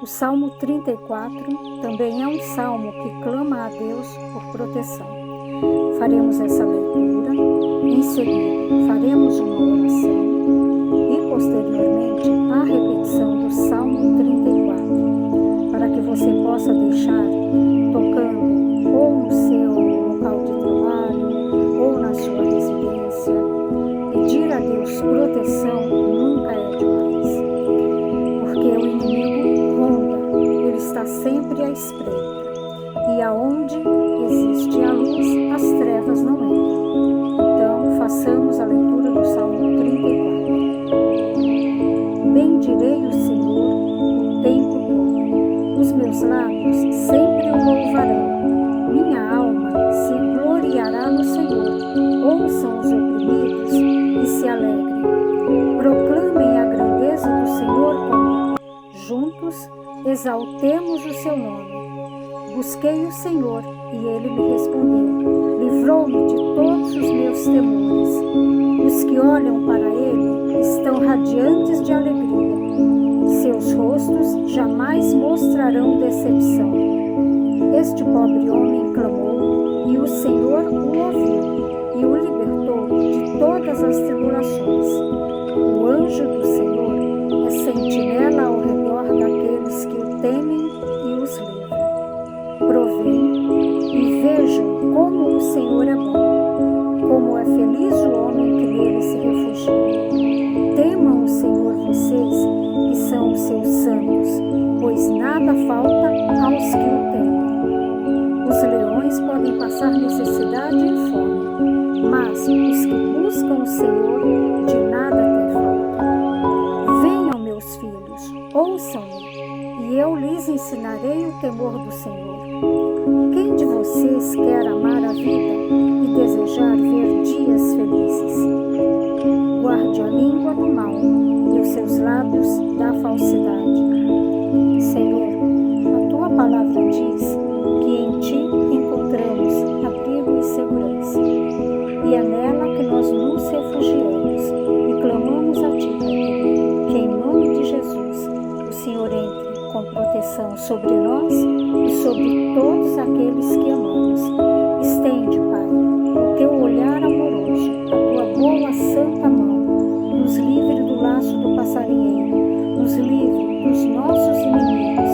O Salmo 34 também é um salmo que clama a Deus por proteção. Faremos essa leitura, em seguida faremos uma oração e posteriormente a repetição do Salmo 34, para que você possa deixar tocando ou no seu local de trabalho ou na sua residência. Pedir a Deus proteção nunca é demais, porque o inimigo ronda, ele está sempre à espreita, e aonde existe a luz, as trevas não entram. Então, façamos a leitura do Salmo 34. Bendirei o Senhor o tempo todo, os meus lábios sempre o louvarão. Minha alma se gloriará no Senhor. Ouçam os oprimidos e se alegrem. Proclamem a grandeza do Senhor comigo. Juntos exaltemos o seu nome. Busquei o Senhor e ele me respondeu. Livrou-me de todos os meus temores. Os que olham para ele estão radiantes de alegria. Seus rostos jamais mostrarão decepção. Este pobre homem clamou e o Senhor o ouviu e o libertou de todas as tribulações. O anjo do Senhor é sentinela ao redor daqueles que o temem e os livra. Provém e vejam como o Senhor é bom, como é feliz o homem que nele se refugia. Temam o Senhor vocês, que são os seus santos, pois nada falta aos que o temem. Os leões podem passar necessidade e fome, mas os que buscam o Senhor de nada têm falta. Venham, meus filhos, ouçam-me, e eu lhes ensinarei o temor do Senhor. Quem de vocês quer amar a vida e desejar ver dias felizes? Guarde a língua do mal e os seus lábios da falsidade. Senhor, a tua palavra diz que em ti encontramos abrigo e segurança, e é nela que nós nos refugiamos e clamamos a ti, Pai, que em nome de Jesus o Senhor entre com proteção sobre nós e sobre todos aqueles que amamos. Estende, Pai, o teu olhar amoroso, a tua boa santa mão, nos livre do laço do passarinheiro, nos livre dos nossos inimigos,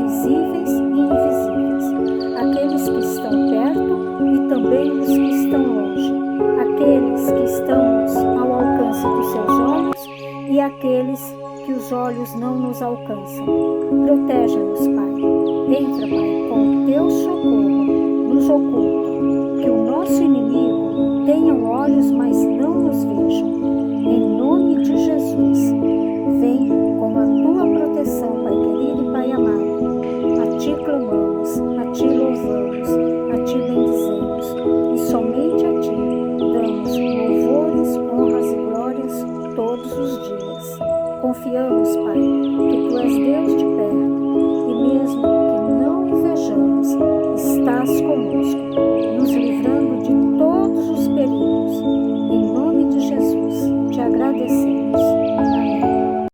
visíveis e invisíveis, aqueles que estão perto e também os que estão longe, aqueles que estamos ao alcance dos seus olhos e aqueles que os olhos não nos alcançam. Proteja-nos, Pai. Entra, Pai, com o teu socorro, nos oculta, que o nosso inimigo tenha olhos, mas não nos vejam. Em nome de Jesus, vem com a tua proteção, Pai querido e Pai amado. A ti clamamos, a ti louvamos, a ti bendizemos, e somente a ti damos louvores, honras e glórias todos os dias. Confiamos, Pai, que tu és Deus de perto, e mesmo que não o vejamos, estás conosco, nos livrando de todos os perigos. Em nome de Jesus, te agradecemos. Amém.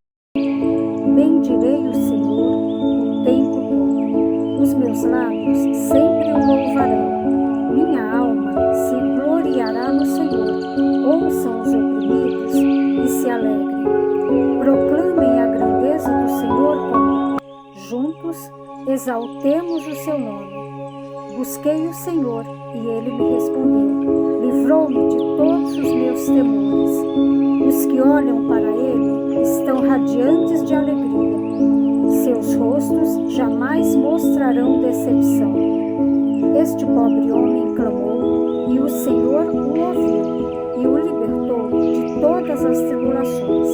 Bendirei o Senhor o tempo todo. Os meus lábios sempre o louvarão. Minha alma se gloriará no Senhor. Ouçam os oprimidos e se alegrem. Proclamem a grandeza do Senhor comigo. Juntos exaltemos o seu nome. Busquei o Senhor e ele me respondeu. Livrou-me de todos os meus temores. Os que olham para ele estão radiantes de alegria. Seus rostos jamais mostrarão decepção. Este pobre homem clamou e o Senhor o ouviu e o libertou de todas as tribulações.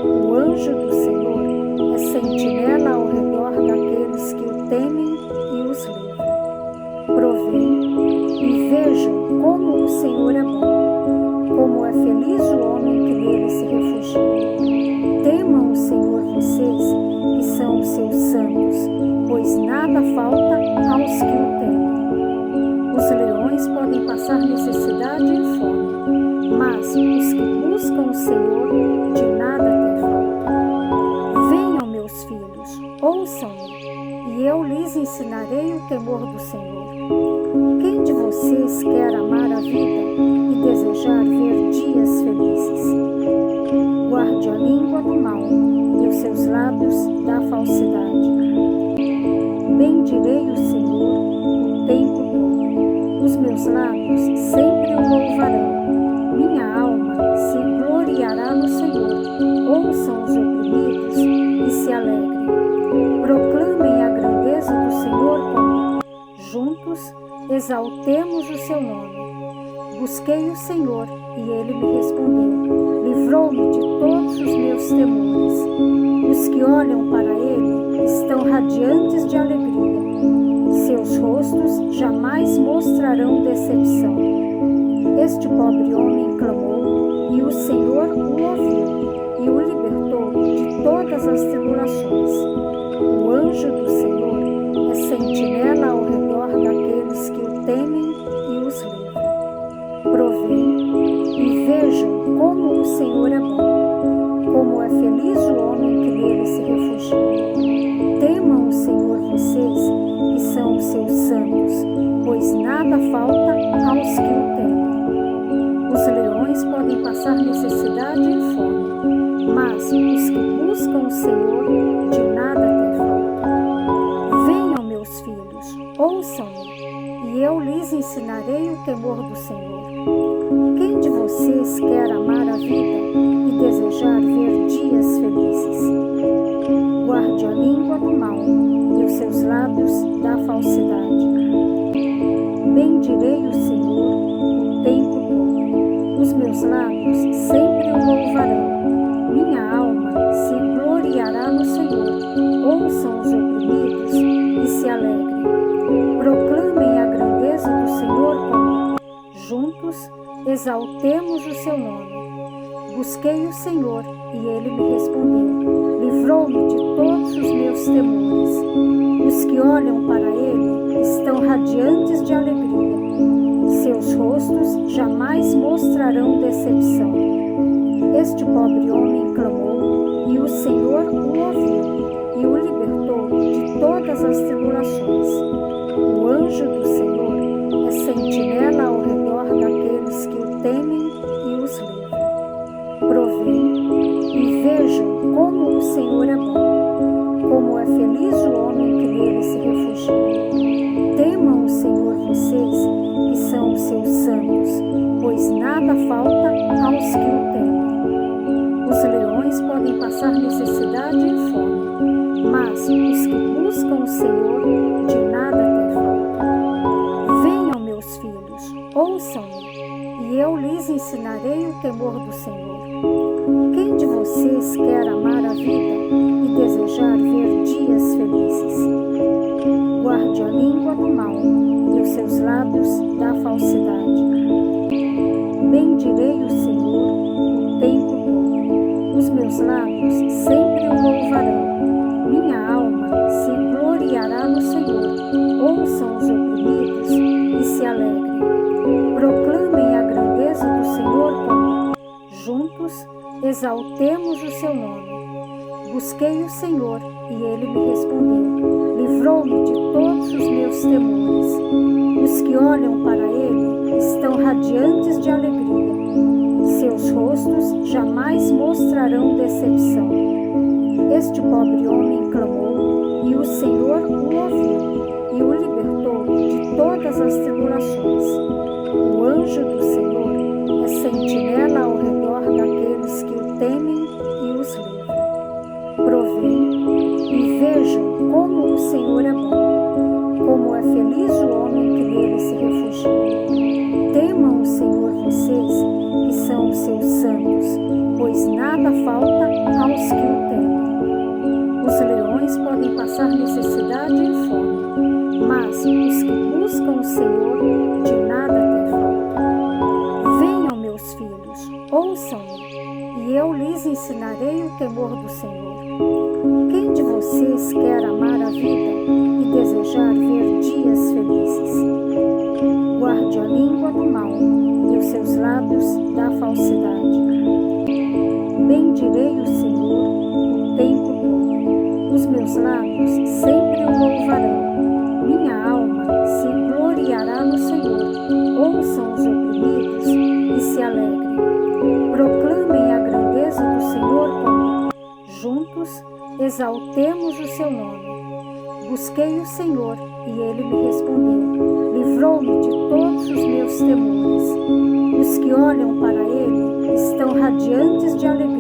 O anjo do Senhor é sentinela ao redor daqueles que o temem e os livra. Provém e vejam como o Senhor é bom, como é feliz o homem que nele se refugia. Temam o Senhor vocês, que são os seus santos, pois nada falta aos que o temem. Os leões podem passar necessidade e fome, mas os que buscam o Senhor de nada têm falta. Venham, meus filhos, ouçam-me, e eu lhes ensinarei o temor do Senhor. Quem de vocês quer amar a vida e desejar ver dias felizes? Guarde a língua do mal e os seus lábios da falsidade. Bendirei o Senhor o tempo todo. Os meus lábios sempre o louvarão. Minha alma se gloriará no Senhor. Ouçam os oprimidos e se alegrem. Proclamem a grandeza do Senhor comigo. Juntos exaltemos o seu nome. Busquei o Senhor e ele me respondeu. Livrou-me de todos os meus temores. Os que olham para ele estão radiantes de alegria. Seus rostos jamais mostrarão decepção. Este pobre homem clamou e o Senhor o ouviu e o libertou de todas as tribulações. O anjo do Senhor é sentinela ao redor daqueles que o temem e os livra. Provei e vejam como o Senhor é bom, como é feliz o homem que nele se refugia. Temam o Senhor vocês, que são os seus santos, pois nada falta aos que o temem. Os leões podem passar necessidade e fome, mas os que buscam o Senhor de nada têm falta. Venham, meus filhos, ouçam-me, e eu lhes ensinarei o temor do Senhor. Quem de vocês quer amar a vida e desejar ver dias felizes? Guarde a língua do mal e os seus lábios da falsidade. Bendirei o Senhor o tempo todo. Os meus lábios sempre o louvarão. Minha alma se gloriará no Senhor. Ouçam os oprimidos e se alegrem. Proclamem a grandeza do Senhor comigo. Juntos exaltemos o seu nome. Busquei o Senhor e ele me respondeu. Livrou-me de todos os meus temores. Os que olham para ele estão radiantes de alegria. Seus rostos jamais mostrarão decepção. Este pobre homem clamou e o Senhor o ouviu e o libertou de todas as tribulações. O anjo do Senhor é sentinela ao redor daqueles que o temem e os livra. Provei e vejam como o Senhor é bom, como é feliz o homem que nele se refugia. Temam o Senhor vocês, que são os seus santos, pois nada falta aos que o temem. Os leões podem passar necessidade e fome, mas os que buscam o Senhor de nada têm falta. Venham, meus filhos, ouçam-me, e eu lhes ensinarei o temor do Senhor. Quem de vocês quer amar a vida e desejar ver dias felizes? Guarde a língua do mal e os seus lábios da falsidade. Bendirei o Senhor o tempo todo. Os meus lábios sempre o louvarão. Minha alma se gloriará no Senhor. Ouçam os oprimidos e se alegrem. Proclamem a grandeza do Senhor comigo. Juntos exaltemos o seu nome. Busquei o Senhor e ele me respondeu. Livrou-me de todos os meus temores. Os que olham para ele estão radiantes de alegria. Seus rostos jamais mostrarão decepção. Este pobre homem clamou e o Senhor o ouviu e o libertou de todas as tribulações. O anjo do Senhor é sentinela ao redor daqueles que o temem e os livra. Provei e vejam como o Senhor é bom, como é feliz o homem que nele se refugia. Temam o Senhor vocês, que são os seus santos, pois nada falta aos que o temem. Os leões podem passar necessidade e fome, mas os que buscam o Senhor de nada têm falta. Venham, meus filhos, ouçam-me, e eu lhes ensinarei o temor do Senhor. Quem de vocês quer amar a vida e desejar ver dias felizes? Guarde a língua do mal e os seus lábios da falsidade. Bendirei o Senhor o tempo todo. Os meus lábios sempre o louvarão. Minha alma se gloriará no Senhor. Ouçam os oprimidos e se alegrem. Proclamem a grandeza do Senhor comigo. Juntos exaltemos o seu nome. Busquei o Senhor e ele me respondeu. Livrou-me de todos os meus temores. Os que olham para ele estão radiantes de alegria.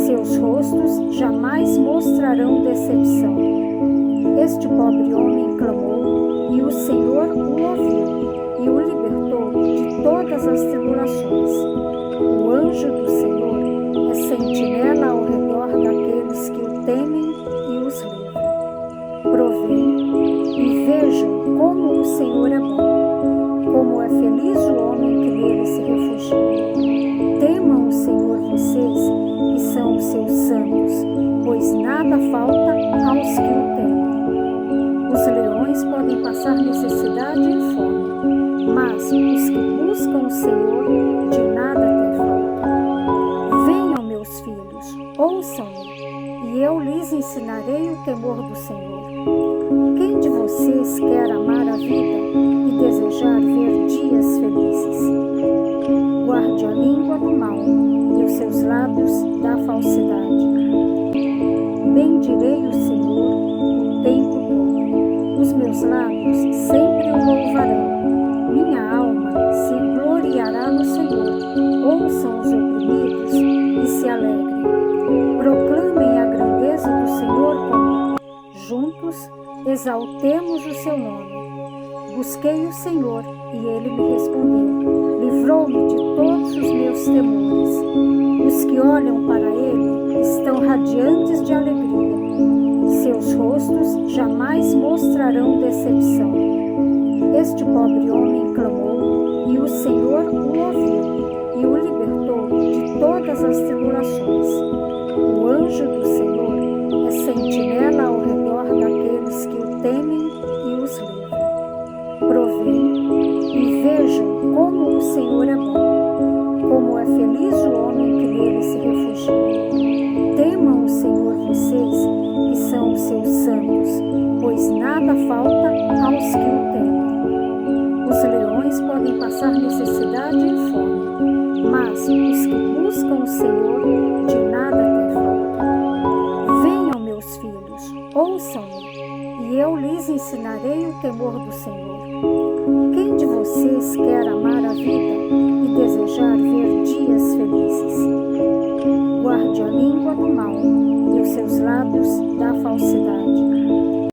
Seus rostos jamais mostrarão decepção. Este pobre homem clamou e o Senhor o ouviu e o libertou de todas as tribulações. O anjo do Senhor é sentinela ao redor daqueles que o temem e os livra. Provei e vejam como o Senhor é bom, como é feliz o homem que nele se refugia. Temam o Senhor vocês, que são os seus santos, pois nada falta aos que o temem. Os leões podem passar necessidade e fome, mas os que buscam o Senhor de nada têm falta. Venham, meus filhos, ouçam-me, e eu lhes ensinarei o temor do Senhor. Quem de vocês quer amar a vida e desejar ver dias felizes? Guarde a língua do mal e os seus lábios da falsidade. Bendirei o Senhor o tempo todo. Os meus lábios sempre o louvarão. Minha alma se gloriará no Senhor. Ouçam os oprimidos e se alegrem. Proclamem a grandeza do Senhor comigo. Juntos exaltemos o seu nome. Busquei o Senhor e ele me respondeu. Livrou-me de todos os meus temores. Os que olham para ele estão radiantes de alegria. Seus rostos jamais mostrarão decepção. Este pobre homem clamou e o Senhor o ouviu e o libertou de todas as tribulações. O anjo do Senhor é sentinela ao redor daqueles que o temem e os livra. Provei e vejam como o Senhor é bom, como é feliz o homem que nele se refugia. Temam o Senhor vocês, que são os seus santos, pois nada falta aos que o temem. Os leões podem passar necessidade e fome, mas os que buscam o Senhor de nada têm falta. Venham, meus filhos, ouçam-me, e eu lhes ensinarei o temor do Senhor. Quem de vocês quer amar a vida e desejar ver dias felizes? Guarde a língua do mal e os seus lábios da